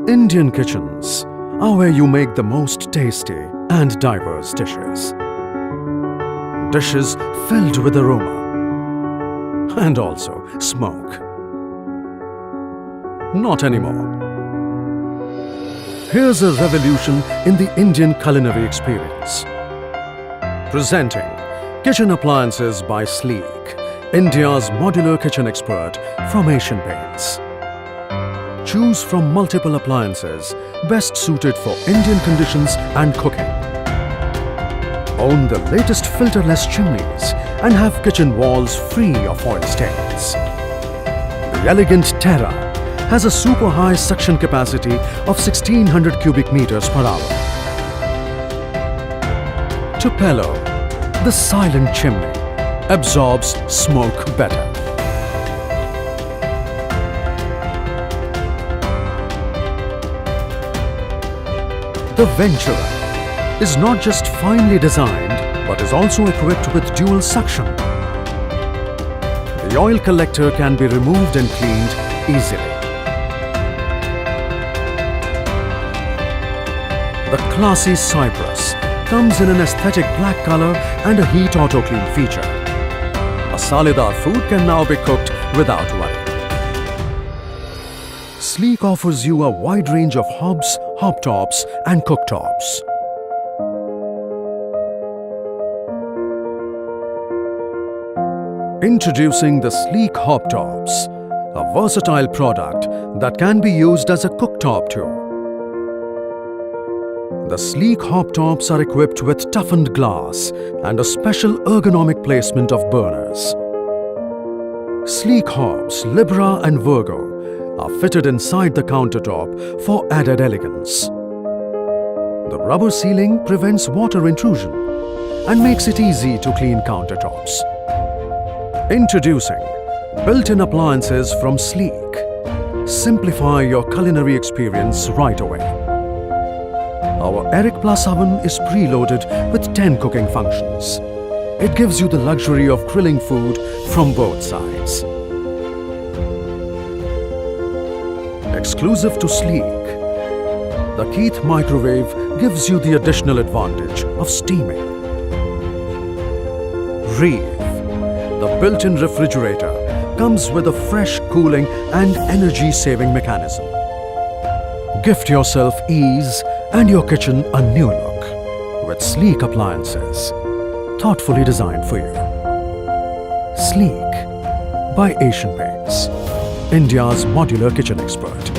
Indian kitchens are where you make the most tasty and diverse dishes. Dishes filled with aroma and also smoke. Not anymore. Here's a revolution in the Indian culinary experience. Presenting Kitchen Appliances by Sleek, India's modular kitchen expert from Asian Paints. Choose from multiple appliances best suited for Indian conditions and cooking. Own the latest filterless chimneys and have kitchen walls free of oil stains. The elegant Terra has a super high suction capacity of 1600 cubic meters per hour. Tupelo, the silent chimney, absorbs smoke better. The Ventura is not just finely designed but is also equipped with dual suction. The oil collector can be removed and cleaned easily. The classy Cypress comes in an aesthetic black color and a heat auto clean feature. Masaledar food can now be cooked without worry. Sleek offers you a wide range of hobs, hobtops and cooktops. Introducing the Sleek Hobtops, a versatile product that can be used as a cooktop too. The Sleek Hobtops are equipped with toughened glass and a special ergonomic placement of burners. Sleek hobs Libra and Virgo are fitted inside the countertop for added elegance. The rubber sealing prevents water intrusion and makes it easy to clean countertops. Introducing built-in appliances from Sleek. Simplify your culinary experience right away. Our Eric Plus oven is preloaded with 10 cooking functions. It gives you the luxury of grilling food from both sides. Exclusive to Sleek, the Keith microwave gives you the additional advantage of steaming. Reeve, the built-in refrigerator, comes with a fresh cooling and energy-saving mechanism. Gift yourself ease and your kitchen a new look with Sleek appliances, thoughtfully designed for you. Sleek by Asian Paints, India's modular kitchen expert.